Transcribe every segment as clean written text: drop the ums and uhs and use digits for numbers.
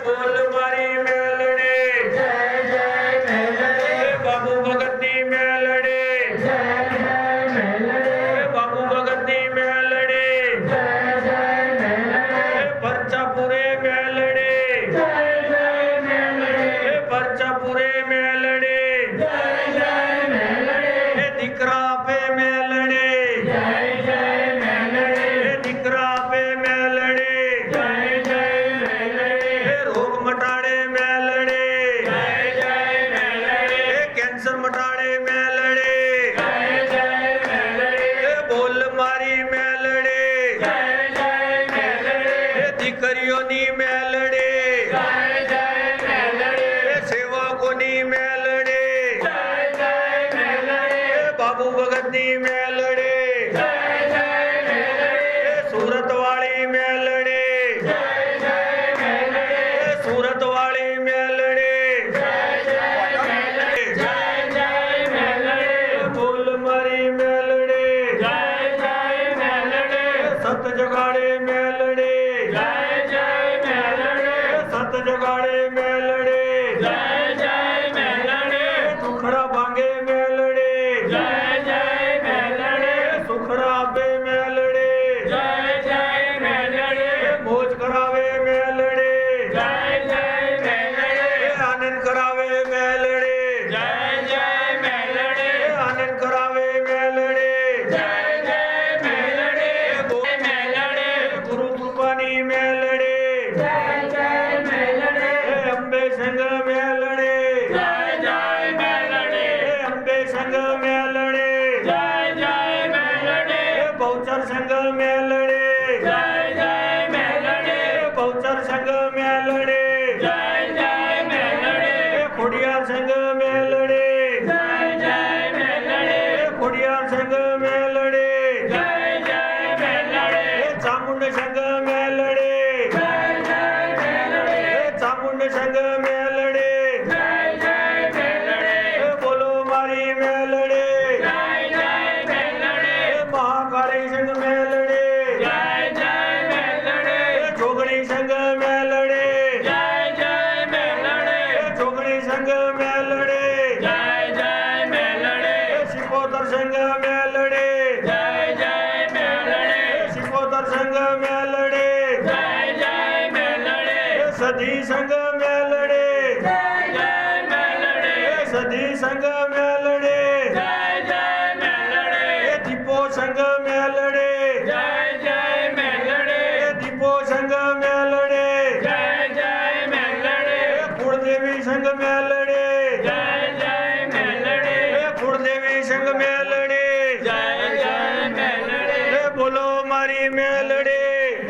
बोल मारी मेलड़े जय जय मेलड़े बाबू भगत दी मेलड़े जय जय मेलड़े बाबू भगत दी मेलड़े जय जय मेलड़े परचापुरे मेलड़े जय जय मेलड़े परचापुरे मेलड़े जय जय मेलड़े दीकरा पे मेलड़े जय जय मेलड़े दीकरा पे मेलड़े जय जय मेलड़े रोग मटाड़े मेलड़े जय जय मेलड़े कैंसर मटाड़े मेलड़े जय जय मेलड़े बोल मारी मेलड़े जय जय मेलड़े दीकरियों नी मेलड़े जय जय मेलड़े सेवकों नी मेलड़े जय जय मेलड़े बाबू भगत नी मेलड़े जय जय मेलड़े सूरत वाली मेलड़े जय जय मेलड़े सूरत वाली मेलड़े जय जय मेलड़े जय जय मेलड़े बोल मारी मेलड़े जय जय मेलड़े सत जगाड़े मेलड़े जय जय मेलड़े सत जगाड़े मेलड़े जय जय मेलड़े सुखड़ा भांगे मेलड़े जय जय मेलड़े सुखड़ा पे मेलड़े जय जय मेलड़े भोज करावे मेलड़े जय जय मेलड़े आनंद करावे मेलड़े जय जय मेलड़े आनंद करावे मेलड़े जय जय मेलड़े बोल मेलड़े गुरु कृपानी मेलड़े जय जय मेलड़े अंबे संग मेलड़े जय जय मेलड़े अंबे संग मेलड़े जय जय मेलड़े बहुचर संग मेलड़े जय जय मेलड़े बहुचर संग मेलड़े जय जय मेलड़े खुड़ियार संग मेलड़े जय जय मेलड़े खुड़ियार संग मेलड़े जय जय मेलड़े चामुंड संग मेलड़े जय जय मेलड़े चामुंड संग मेलड़े जय जय मेलड़े बोलो मारी मेलड़े जय जय मेलड़े महाकाली संग मेलड़े जय जय मेलड़े जोगणी संग मेलड़े जय जय मेलड़े जोगणी संग मेलड़े जय जय मेलड़े सिकोतर संग मेलड़े जय जय मेलड़े सिकोतर संग मेलड़े जय जय मेलड़े सधी संग मेलड़े जय जय मेलड़े सधी संग मेलड़े जय जय मेलड़े दीपो संग मेलड़े जय जय मेलड़े दीपो संग मेलड़े जय जय मेलड़े कुलदेवी संग मेलड़े जय जय मेलड़े कुलदेवी संग मेलड़े जय जय मेलड़े बोलो मारी मेलड़े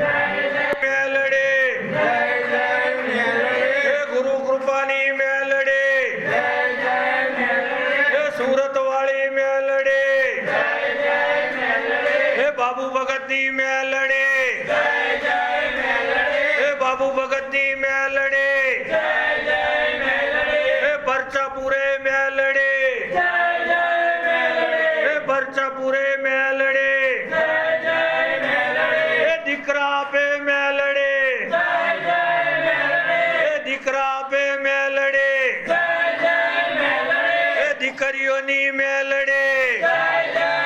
जय जय मेलड़े जय जय मेलड़े गुरु कृपानी मेलड़े जय जय मेलड़े सूरत वाली मेलड़े जय जय मेलड़े बाबू भगत दी मेलड़े जय जय मेलड़े बाबू भगत दी मेलड़े जय जय मेलड़े परचापुरे मेलड़े जय जय मेलड़े परचापुरे मेलड़े जय जय मेलड़े दीकरा पे मेलड़े जय जय मेलड़े दीकरा पे मेलड़े जय जय मेलड़े दीकरियों नी मेलड़े जय जय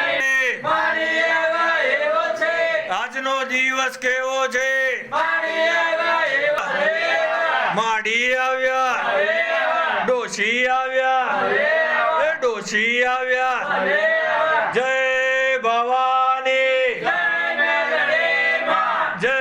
मारी आवा एવો છે આજનો દિવસ કેવો છે મારી આવા એવો માડી આવ્યા ડોશી આવ્યા ડોશી આવ્યા જય ભવાની જય મેલડી માં જય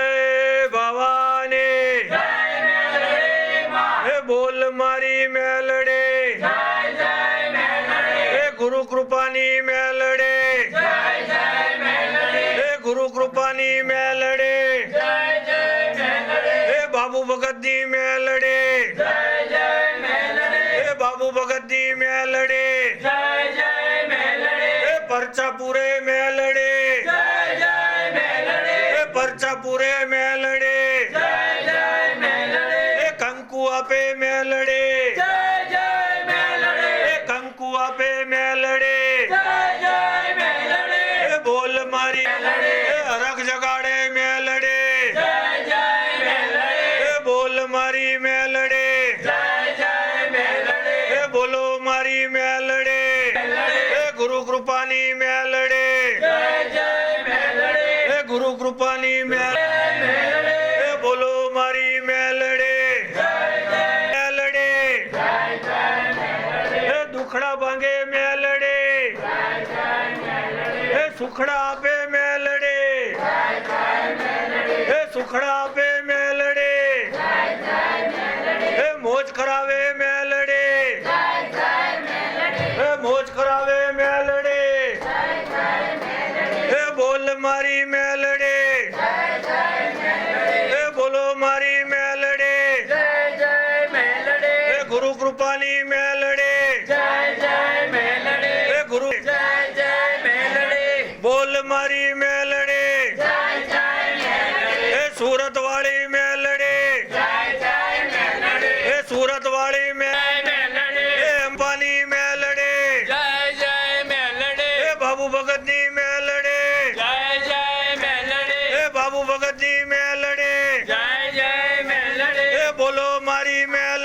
ભવાની જય મેલડી માં બોલ મારી મેલડે જય જય મેલડી ગુરુ કૃપાની મેલડે જય જય મેલડી ગુરુ કૃપાની મેલડે જય જય મેલડી બાબુ ભગત દી મેલડે જય જય મેલડી બાબુ ભગત દી મેલડે જય જય મેલડી પરચાપુરે મેલડે જય જય મેલડી પરચાપુરે મેલડે જય જય મેલડી કંકુ આપે મેલડે જય જય મેલડી કંકુ આપે મેલડે જય જય મેલડી બોલ મારી મેલડે અરગ જગાડે મેલડે જય જય મેલડી બોલ મારી સુખડા આપે મેલડે એ સુખડા આપે મેલડે એ મોજ કરાવે મેલડે એ મોજ કરાવે મેલડે એ બોલ મારી મેલડે એ બોલો મારી મેલડે એ ગુરુ કૃપાની મેલડે એ ગુરુ બોલ મારી મેલડે એ સુરત વાળી મેલડે એ સુરત વાળી મેલડે એ અંબાની મેલડે એ બાબુ ભગત ની મેલડે એ બાબુ ભગત ની મેલડે એ બોલો મારી મેલડે